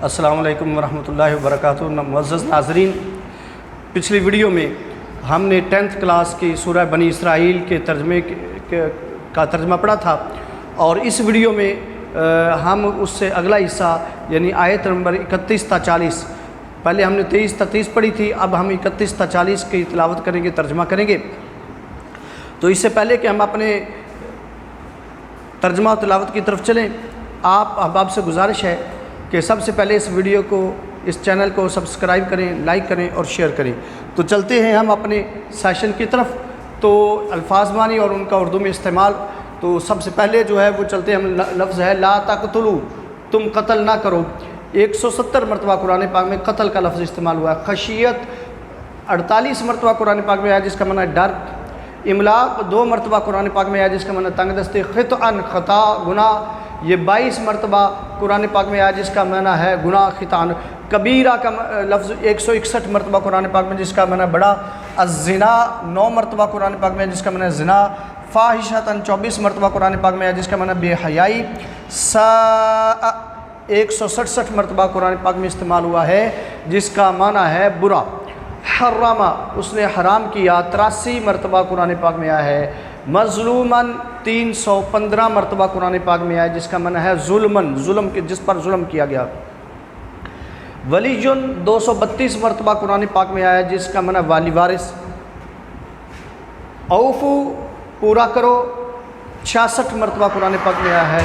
السلام علیکم ورحمۃ اللہ وبرکاتہ۔ معزز ناظرین، پچھلی ویڈیو میں ہم نے 10th کلاس کی سورہ بنی اسرائیل کے ترجمے کا ترجمہ پڑھا تھا، اور اس ویڈیو میں ہم اس سے اگلا حصہ یعنی آیت نمبر 31 تا 40، پہلے ہم نے 23 تا 30 پڑھی تھی، اب ہم 31 تا 40 کی تلاوت کریں گے، ترجمہ کریں گے۔ تو اس سے پہلے کہ ہم اپنے ترجمہ و تلاوت کی طرف چلیں، آپ احباب سے گزارش ہے کہ سب سے پہلے اس ویڈیو کو، اس چینل کو سبسکرائب کریں، لائک کریں اور شیئر کریں۔ تو چلتے ہیں ہم اپنے سیشن کی طرف۔ تو الفاظ معنی اور ان کا اردو میں استعمال، تو سب سے پہلے جو ہے وہ چلتے ہیں، ہم لفظ ہے لا تقتلوا، تم قتل نہ کرو۔ 170 مرتبہ قرآن پاک میں قتل کا لفظ استعمال ہوا ہے۔ خشیت 48 مرتبہ قرآن پاک میں آیا جس کا معنی ہے ڈر۔ املاق 2 مرتبہ قرآن پاک میں آیا جس کا معنی تنگ دستی۔ خطأً خطا گناہ یہ 22 مرتبہ قرآن پاک میں آیا جس کا معنی ہے گناہ خطأً۔ کبیرہ کا لفظ 161 مرتبہ قرآن پاک میں جس کا معنی بڑا۔ الزنا 9 مرتبہ قرآن پاک میں جس کا معنی زنا۔ فاحشۃً 24 مرتبہ قرآن پاک میں آیا جس کا معنی بے حیائی۔ 167 مرتبہ قرآن پاک میں استعمال ہوا ہے جس کا معنی ہے برا۔ حرامہ اس نے حرام کیا 83 مرتبہ قرآن پاک میں آیا ہے۔ مظلوماً 315 مرتبہ قرآن پاک میں آیا جس کا معنی ہے ظلماً، ظلم کے جس پر ظلم کیا گیا۔ ولیٌ 232 مرتبہ قرآن پاک میں آیا جس کا معنی والی وارث۔ اوفو پورا کرو 66 مرتبہ قرآن پاک میں آیا ہے۔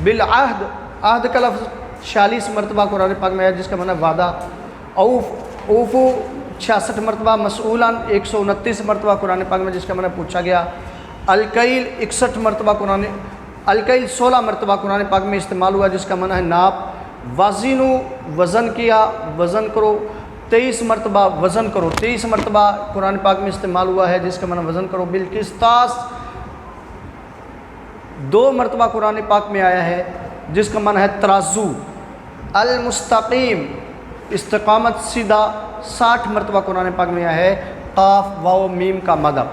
بالعہد عہد کا لفظ 46 مرتبہ قرآن پاک میں آیا جس کا معنی وعدہ۔ اوفو 66 مرتبہ۔ مسئولاً 129 مرتبہ قرآن پاک میں جس کا معنی پوچھا گیا۔ الکیل 61 مرتبہ الکیل 16 مرتبہ قرآن پاک میں استعمال ہوا جس کا معنی ہے ناپ۔ وزنو وزن کیا، وزن کرو 23 مرتبہ وزن کرو 23 مرتبہ قرآن پاک میں استعمال ہوا ہے جس کا معنی وزن کرو۔ بالقسطاس 2 مرتبہ قرآن پاک میں آیا ہے جس کا معنی ہے ترازو۔ المستقیم استقامت سیدھا 60 مرتبہ قرآن پاک میں آیا ہے۔ قاف واو میم کا مدہ۔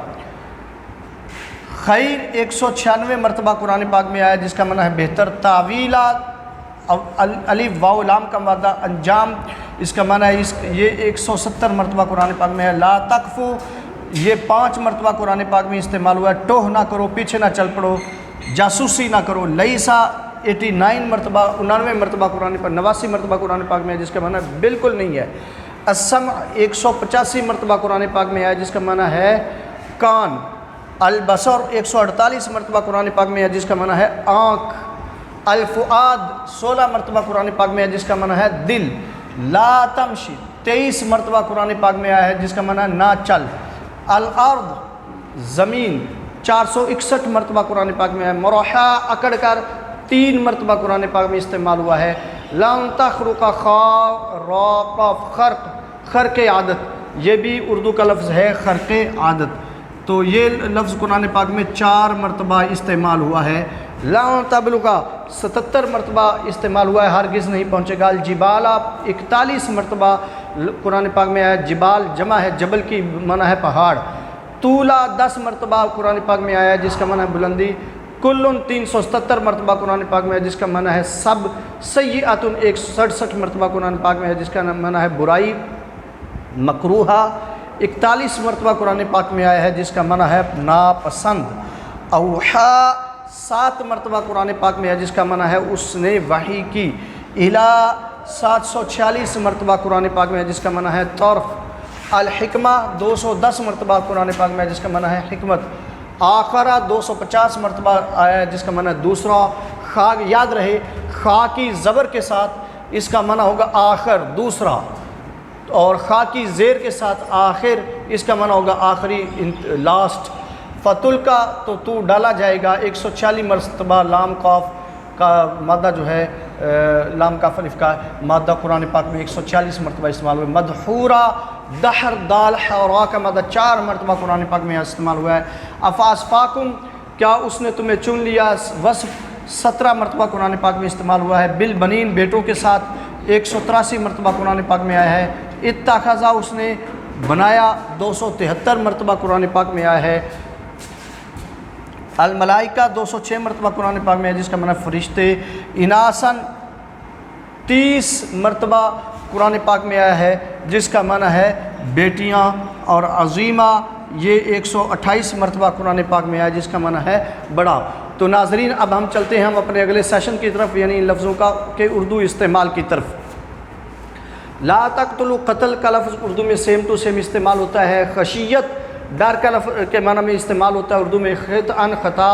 خیر 196 مرتبہ قرآن پاک میں آیا جس کا معنی ہے بہتر۔ تعویلات الف واو لام کا مادہ انجام اس کا معنی ہے یہ 170 مرتبہ قرآن پاک میں ہے۔ لا تقفو یہ 5 مرتبہ قرآن پاک میں استعمال ہوا ہے۔ ٹوہ نہ کرو، پیچھے نہ چل پڑو، جاسوسی نہ کرو۔ لیسا 89 مرتبہ 99 مرتبہ قرآن پاک 89 مرتبہ قرآن پاک میں ہے جس کا معنی ہے بالکل نہیں ہے۔ السمع 185 مرتبہ قرآن پاک میں آیا جس کا معنی ہے کان۔ البصر 148 مرتبہ قرآن پاک میں ہے جس کا معنی ہے آنکھ۔ الفؤاد 16 مرتبہ قرآن پاک میں ہے جس کا معنی ہے دل۔ لا تمشی 23 مرتبہ قرآن پاک میں آیا ہے جس کا معنی ہے نہ چل۔ الارض زمین 461 مرتبہ قرآن پاک میں ہے۔ مرحا اکڑ کر 3 مرتبہ قرآن پاک میں استعمال ہوا ہے۔ لن تخرق خرق خرق عادت یہ بھی اردو کا لفظ ہے خرق عادت، تو یہ لفظ قرآن پاک میں 4 مرتبہ استعمال ہوا ہے۔ لن تبلغ 77 مرتبہ استعمال ہوا ہے، ہرگز نہیں پہنچے گا۔ الجبال 41 مرتبہ قرآن پاک میں آیا۔ جبال جمع ہے جبل کی معنی ہے پہاڑ۔ طولا 10 مرتبہ قرآن پاک میں آیا جس کا معنی ہے بلندی۔ کلن 377 مرتبہ قرآن پاک میں ہے جس کا معنی ہے سب۔ سیئۃ 167 مرتبہ قرآن پاک میں ہے جس کا معنی ہے برائی۔ مکروہہ 41 مرتبہ قرآن پاک میں آیا ہے جس کا معنی ہے ناپسند۔ اوحا 7 مرتبہ قرآن پاک میں ہے جس کا معنی ہے اس نے وحی کی۔ الہ 746 مرتبہ قرآن پاک میں ہے جس کا معنی ہے طرف۔ الحکمہ 210 مرتبہ قرآن پاک میں ہے جس کا معنی ہے حکمت۔ آخرہ 250 مرتبہ آیا ہے جس کا معنی ہے دوسرا۔ خاک یاد رہے خا کی زبر کے ساتھ اس کا معنی ہوگا آخر دوسرا، اور خا کی زیر کے ساتھ آخر اس کا معنی ہوگا آخری لاسٹ۔ فتل کا تو ڈالا جائے گا 140 مرتبہ۔ لام قاف کا مادہ جو ہے لام کاف الف کا مادہ قرآن پاک میں 140 مرتبہ استعمال ہوا ہے۔ مدحورہ دحر دال حورا کا مادہ 4 مرتبہ قرآن پاک میں استعمال ہوا ہے۔ افاسفاکم کیا اس نے تمہیں چن لیا، وصف 17 مرتبہ قرآن پاک میں استعمال ہوا ہے۔ بالبنین بیٹوں کے ساتھ 183 مرتبہ قرآن پاک میں آیا ہے۔ اتخذا اس نے بنایا 273 مرتبہ قرآن پاک میں آیا ہے۔ الملائکہ 206 مرتبہ قرآن پاک میں ہے جس کا معنی فرشتے۔ اناسن 30 مرتبہ قرآن پاک میں آیا ہے جس کا معنی ہے بیٹیاں، اور عظیمہ یہ 128 مرتبہ قرآن پاک میں آیا جس کا معنی ہے بڑا۔ تو ناظرین اب ہم چلتے ہیں ہم اپنے اگلے سیشن کی طرف، یعنی ان لفظوں کا کہ اردو استعمال کی طرف۔ لا تقتلوا، قتل کا لفظ اردو میں سیم ٹو سیم استعمال ہوتا ہے۔ خشیت ڈر کا لفظ کے معنی میں استعمال ہوتا ہے اردو میں۔ خطأ خطا،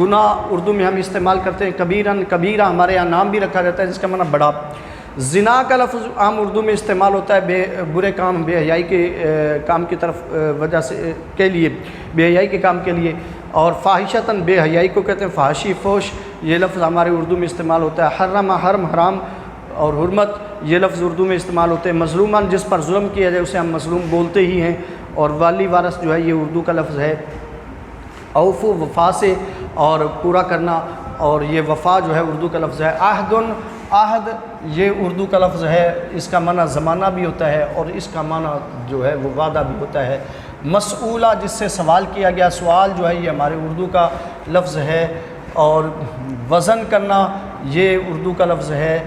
گناہ اردو میں ہم استعمال کرتے ہیں۔ کبیرن کبیرہ ہمارے یہاں نام بھی رکھا جاتا ہے جس کا معنی بڑا۔ زنا کا لفظ عام اردو میں استعمال ہوتا ہے برے کام، بے حیائی کے کام کی طرف وجہ سے کے لیے، بے حیائی کے کام کے لیے۔ اور فاحشتاً بے حیائی کو کہتے ہیں، فحاشی فوش یہ لفظ ہمارے اردو میں استعمال ہوتا ہے۔ حرم حرم حرام اور حرمت یہ لفظ اردو میں استعمال ہوتے ہیں۔ مظلوماً جس پر ظلم کیا جائے اسے ہم مظلوم بولتے ہی ہیں۔ اور والی وارث جو ہے یہ اردو کا لفظ ہے۔ اوفو وفا سے اور پورا کرنا، اور یہ وفا جو ہے اردو کا لفظ ہے۔ عہدن عہد یہ اردو کا لفظ ہے، اس کا معنی زمانہ بھی ہوتا ہے اور اس کا معنی جو ہے وہ وعدہ بھی ہوتا ہے۔ مسئولہ جس سے سوال کیا گیا، سوال جو ہے یہ ہمارے اردو کا لفظ ہے۔ اور وزن کرنا یہ اردو کا لفظ ہے۔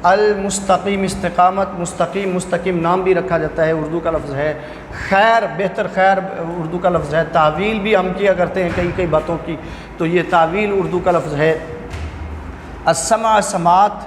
المستقیم استقامت، مستقیم مستقیم نام بھی رکھا جاتا ہے اردو کا لفظ ہے۔ خیر بہتر خیر اردو کا لفظ ہے۔ تعویل بھی ہم کیا کرتے ہیں کئی باتوں کی، تو یہ تعویل اردو کا لفظ ہے۔ السمع سماعت،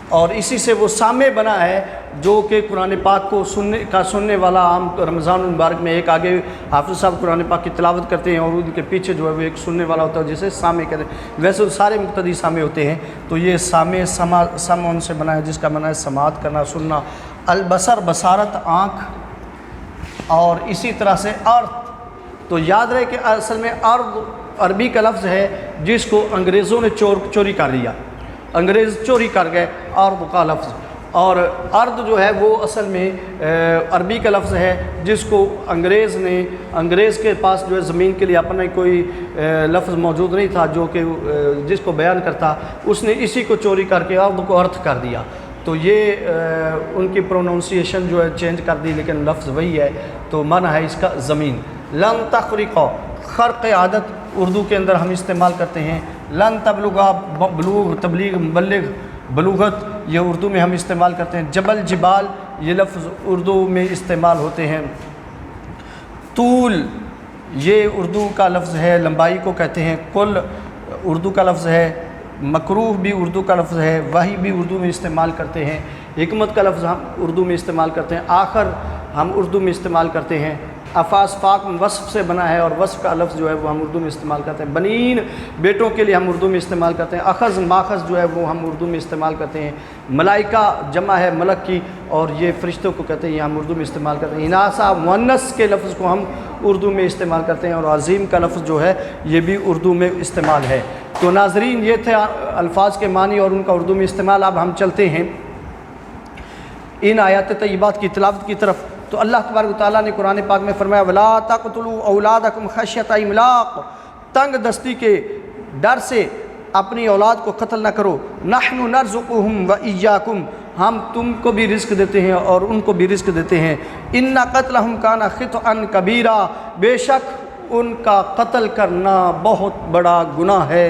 اور اسی سے وہ سامع بنا ہے جو کہ قرآن پاک کو سننے والا۔ عام رمضان المبارک میں ایک آگے حافظ صاحب قرآن پاک کی تلاوت کرتے ہیں اور ان کے پیچھے جو ہے وہ ایک سننے والا ہوتا ہے جسے سامع کہتے ہیں۔ ویسے سارے مقتدی سامع ہوتے ہیں، تو یہ سامع سمع ان سے بنا ہے جس کا معنی ہے سماعت کرنا، سننا۔ البصر بصارت آنکھ، اور اسی طرح سے ارض، تو یاد رہے کہ اصل میں ارض عربی کا لفظ ہے جس کو انگریزوں نے چوری کر لیا، انگریز چوری کر گئے ارض کا لفظ۔ اور ارض جو ہے وہ اصل میں عربی کا لفظ ہے جس کو انگریز کے پاس جو ہے زمین کے لیے اپنا کوئی لفظ موجود نہیں تھا جو کہ جس کو بیان کرتا، اس نے اسی کو چوری کر کے ارض کو ارتھ کر دیا، تو یہ ان کی پروننسیشن جو ہے چینج کر دی، لیکن لفظ وہی ہے، تو معنی ہے اس کا زمین۔ لن تخرقوا، خرق عادت اردو کے اندر ہم استعمال کرتے ہیں۔ لن تبلغا، بلوغ تبلیغ مبلغ بلوغت یہ اردو میں ہم استعمال کرتے ہیں۔ جبل جبال یہ لفظ اردو میں استعمال ہوتے ہیں۔ طول یہ اردو کا لفظ ہے، لمبائی کو کہتے ہیں۔ کل اردو کا لفظ ہے۔ مکروہ بھی اردو کا لفظ ہے۔ وحی بھی اردو میں استعمال کرتے ہیں۔ حکمت کا لفظ ہم اردو میں استعمال کرتے ہیں۔ آخر ہم اردو میں استعمال کرتے ہیں۔ افاس فاق وصف سے بنا ہے اور وصف کا لفظ جو ہے وہ ہم اردو میں استعمال کرتے ہیں۔ بنین بیٹوں کے لیے ہم اردو میں استعمال کرتے ہیں۔ اخذ ماخذ جو ہے وہ ہم اردو میں استعمال کرتے ہیں۔ ملائکہ جمع ہے ملک کی، اور یہ فرشتوں کو کہتے ہیں، یہ ہم اردو میں استعمال کرتے ہیں۔ اناسا مؤنث کے لفظ کو ہم اردو میں استعمال کرتے ہیں، اور عظیم کا لفظ جو ہے یہ بھی اردو میں استعمال ہے۔ تو ناظرین یہ تھے الفاظ کے معنی اور ان کا اردو میں استعمال۔ اب ہم چلتے ہیں ان آیات طیبات کی تلاوت کی طرف۔ تو اللہ تبارک و تعالیٰ نے قرآن پاک میں فرمایا وَلَا تَقْتُلُوا أَوْلَادَكُمْ خَشْيَةَ إِمْلَاقٍ، تنگ دستی کے ڈر سے اپنی اولاد کو قتل نہ کرو۔ نَحْنُ نَرْزُقُهُمْ وَإِيَّاكُمْ، ہم تم کو بھی رزق دیتے ہیں اور ان کو بھی رزق دیتے ہیں۔ إِنَّ قَتْلَهُمْ كَانَ خِطْئًا كَبِيرًا، بے شک ان کا قتل کرنا بہت بڑا گناہ ہے۔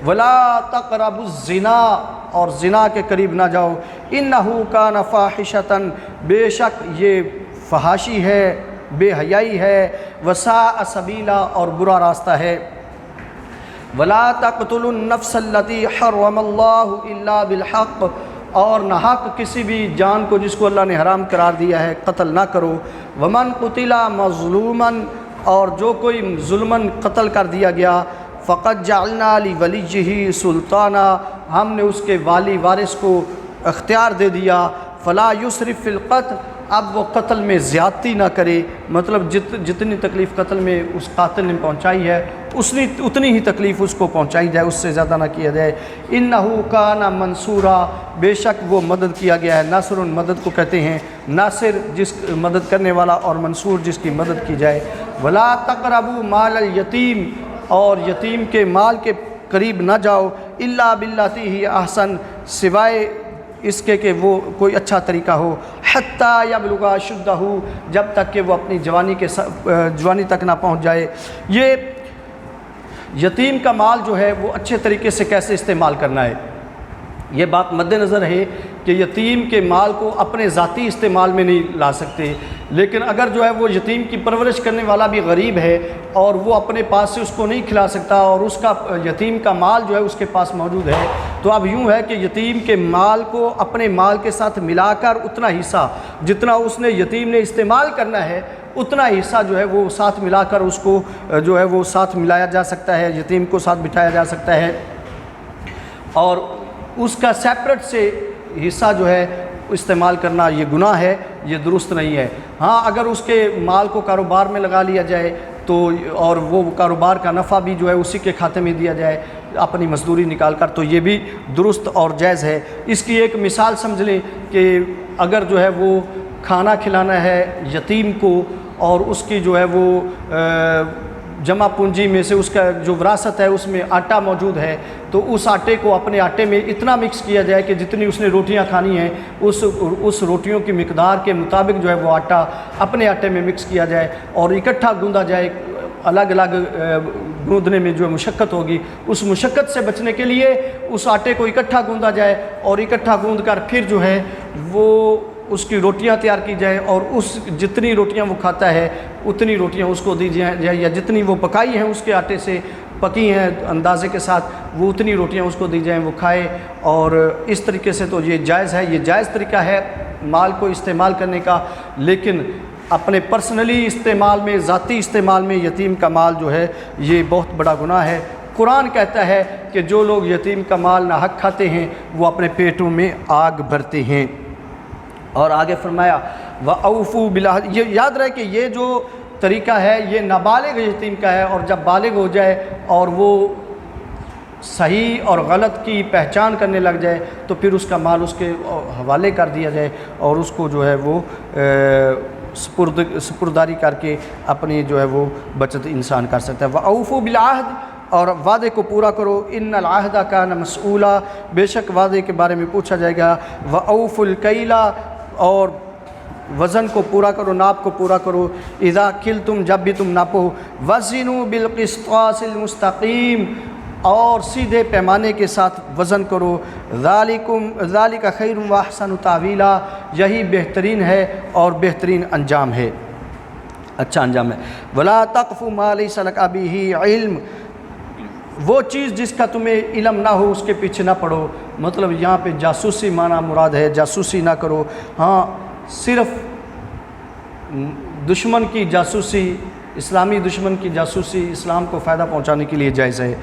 وَلَا تَقْرَبُوا الزِّنَا، اور زنا کے قریب نہ جاؤ۔ إِنَّهُ كَانَ فَاحِشَةً، بے شک یہ فحاشی ہے، بے حیائی ہے۔ وَسَاءَ سَبِيلًا، اور برا راستہ ہے۔ وَلَا تَقْتُلُوا النَّفْسَ الَّتِي حَرَّمَ اللَّهُ إِلَّا بِالْحَقِّ، اور ناحق کسی بھی جان کو جس کو اللہ نے حرام قرار دیا ہے قتل نہ کرو۔ وَمَنْ قُتِلَ مَظْلُومًا، اور جو کوئی ظلماً قتل کر دیا گیا، فَقَدْ جَعَلْنَا لِوَلِيِّهِ سُلْطَانًا، ہم نے اس کے والی وارث کو اختیار دے دیا۔ فَلَا يُسْرِفْ فِي الْقَتْلِ، اب وہ قتل میں زیادتی نہ کرے، مطلب جتنی تکلیف قتل میں اس قاتل نے پہنچائی ہے اتنی ہی تکلیف اس کو پہنچائی جائے، اس سے زیادہ نہ کیا جائے۔ إِنَّهُ كَانَ مَنْصُورًا، بے شک وہ مدد کیا گیا ہے۔ ناصر مدد کو کہتے ہیں، ناصر جس مدد کرنے والا، اور منصور جس کی مدد کی جائے۔ وَلَا تَقْرَبُوا مَالَ الْيَتِيمِ، اور یتیم کے مال کے قریب نہ جاؤ۔ إِلَّا بِالَّتِي هِيَ أَحْسَنُ، سوائے اس کے کہ وہ کوئی اچھا طریقہ ہو۔ حَتَّى يَبْلُغَ أَشُدَّهُ، جب تک کہ وہ اپنی جوانی تک نہ پہنچ جائے۔ یہ یتیم کا مال جو ہے وہ اچھے طریقے سے کیسے استعمال کرنا ہے، یہ بات مد نظر ہے کہ یتیم کے مال کو اپنے ذاتی استعمال میں نہیں لا سکتے، لیکن اگر جو ہے وہ یتیم کی پرورش کرنے والا بھی غریب ہے اور وہ اپنے پاس سے اس کو نہیں کھلا سکتا اور اس کا یتیم کا مال جو ہے اس کے پاس موجود ہے، تو اب یوں ہے کہ یتیم کے مال کو اپنے مال کے ساتھ ملا کر اتنا حصہ جتنا اس نے یتیم نے استعمال کرنا ہے اتنا حصہ جو ہے وہ ساتھ ملا کر اس کو جو ہے وہ ساتھ ملایا جا سکتا ہے، یتیم کو ساتھ بٹھایا جا سکتا ہے، اور اس کا سیپریٹ سے حصہ جو ہے استعمال کرنا یہ گناہ ہے، یہ درست نہیں ہے۔ ہاں اگر اس کے مال کو کاروبار میں لگا لیا جائے تو اور وہ کاروبار کا نفع بھی جو ہے اسی کے کھاتے میں دیا جائے اپنی مزدوری نکال کر، تو یہ بھی درست اور جائز ہے۔ اس کی ایک مثال سمجھ لیں کہ اگر جو ہے وہ کھانا کھلانا ہے یتیم کو اور اس کی جو ہے وہ جمع پونجی میں سے اس کا جو وراثت ہے اس میں آٹا موجود ہے، تو اس آٹے کو اپنے آٹے میں اتنا مکس کیا جائے کہ جتنی اس نے روٹیاں کھانی ہیں اس روٹیوں کی مقدار کے مطابق جو ہے وہ آٹا اپنے آٹے میں مکس کیا جائے اور اکٹھا گوندا جائے۔ الگ الگ گوندنے میں جو مشقت ہوگی، اس مشقت سے بچنے کے لیے اس آٹے کو اکٹھا گوندا جائے اور اکٹھا گوندھ کر پھر جو ہے وہ اس کی روٹیاں تیار کی جائے اور اس جتنی روٹیاں وہ کھاتا ہے اتنی روٹیاں اس کو دی جائے، یا جتنی وہ پکائی ہیں اس کے آٹے سے پکی ہیں اندازے کے ساتھ وہ اتنی روٹیاں اس کو دی جائیں وہ کھائے۔ اور اس طریقے سے تو یہ جائز ہے، یہ جائز طریقہ ہے مال کو استعمال کرنے کا، لیکن اپنے پرسنلی استعمال میں ذاتی استعمال میں یتیم کا مال جو ہے یہ بہت بڑا گناہ ہے۔ قرآن کہتا ہے کہ جو لوگ یتیم کا مال ناحق کھاتے ہیں وہ اپنے پیٹوں میں آگ بھرتے ہیں۔ اور آگے فرمایا وَأَوْفُوا بِالْعَهْدِ، یہ یاد رہے کہ یہ جو طریقہ ہے یہ نابالغ یتیم کا ہے، اور جب بالغ ہو جائے اور وہ صحیح اور غلط کی پہچان کرنے لگ جائے تو پھر اس کا مال اس کے حوالے کر دیا جائے اور اس کو جو ہے وہ سپرداری کر کے اپنی جو ہے وہ بچت انسان کر سکتا ہے۔ وَأَوْفُوا بِالْعَهْدِ، اور وعدے کو پورا کرو، ان العہد کان مسئولا، بے شک وعدے کے بارے میں پوچھا جائے گا۔ وَأَوْفُوا الْكَيْلَ، اور وزن کو پورا کرو، ناپ کو پورا کرو۔ اذا کلتم، جب بھی تم ناپو۔ وزنوا بالقسطاس المستقیم، اور سیدھے پیمانے کے ساتھ وزن کرو۔ ذالک خیر واحسن تاویلا، یہی بہترین ہے اور بہترین انجام ہے، اچھا انجام ہے۔ ولا تقف ما لیس لک بہ علم، وہ چیز جس کا تمہیں علم نہ ہو اس کے پیچھے نہ پڑو، مطلب یہاں پہ جاسوسی معنی مراد ہے، جاسوسی نہ کرو۔ ہاں صرف دشمن کی جاسوسی، اسلامی دشمن کی جاسوسی اسلام کو فائدہ پہنچانے کے لیے جائز ہے،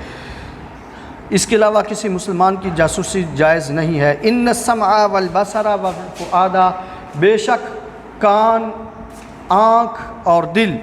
اس کے علاوہ کسی مسلمان کی جاسوسی جائز نہیں ہے۔ ان السمع والبصر والفؤاد، بے شک کان، آنکھ اور دل،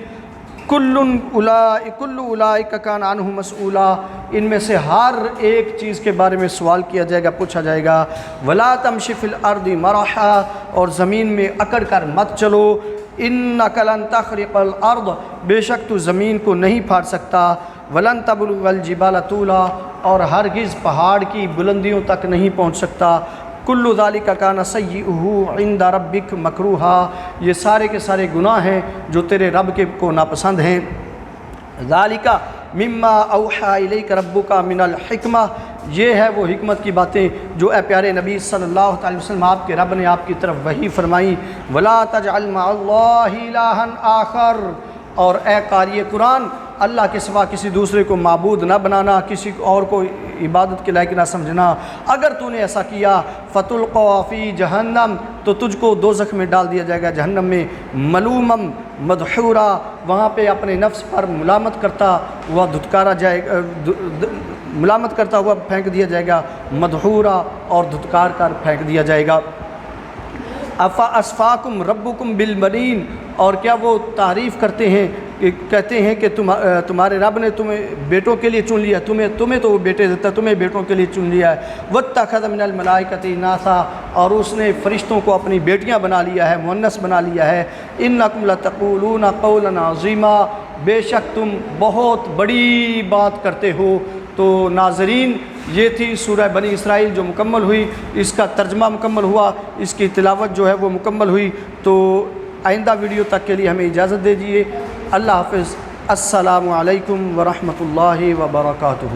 کل اولئک کان عنہ مسئولا، ان میں سے ہر ایک چیز کے بارے میں سوال کیا جائے گا، پوچھا جائے گا۔ ولا تمشی فی الارض مرحا، اور زمین میں اکڑ کر مت چلو۔ انک لن تخرق الارض، بے شک تو زمین کو نہیں پھاڑ سکتا۔ ولن تبلغ الجبال طولا، اور ہرگز پہاڑ کی بلندیوں تک نہیں پہنچ سکتا۔ کل ذالک کان سیئہ عند ربک مکروہا، یہ سارے کے سارے گناہ ہیں جو تیرے رب کے کو ناپسند ہیں۔ ذالک مما اوحی الیک ربک من الحکمہ، یہ ہے وہ حکمت کی باتیں جو اے پیارے نبی صلی اللہ علیہ وسلم آپ کے رب نے آپ کی طرف وحی فرمائی۔ ولا تجعل مع اللہ الہا آخر، اور اے قاری قرآن اللہ کے سوا کسی دوسرے کو معبود نہ بنانا، کسی اور کو عبادت کے لائق نہ سمجھنا۔ اگر تو نے ایسا کیا فتلقى فی جہنم، تو تجھ کو دوزخ میں ڈال دیا جائے گا، جہنم میں، ملومم مدحورا، وہاں پہ اپنے نفس پر ملامت کرتا ہوا دھتکارا جائے گا، ملامت کرتا ہوا پھینک دیا جائے گا، مدحورا، اور دھتکار کر پھینک دیا جائے گا۔ افا اسفاکم ربکم بالبنین، اور کیا وہ تعریف کرتے ہیں کہ کہتے ہیں کہ تمہارے رب نے تمہیں بیٹوں کے لیے چن لیا، تمہیں تو وہ بیٹے دیتا، تمہیں بیٹوں کے لیے چن لیا ہے۔ واتخذ من الملائکۃ اناثا، اور اس نے فرشتوں کو اپنی بیٹیاں بنا لیا ہے، مؤنث بنا لیا ہے۔ انکم لتقولون قولا عظیما، بے شک تم بہت بڑی بات کرتے ہو۔ تو ناظرین یہ تھی سورہ بنی اسرائیل جو مکمل ہوئی، اس کا ترجمہ مکمل ہوا، اس کی تلاوت جو ہے وہ مکمل ہوئی۔ تو آئندہ ویڈیو تک کے لیے ہمیں اجازت دیجیے۔ اللہ حافظ، السلام علیکم ورحمۃ اللہ وبرکاتہ۔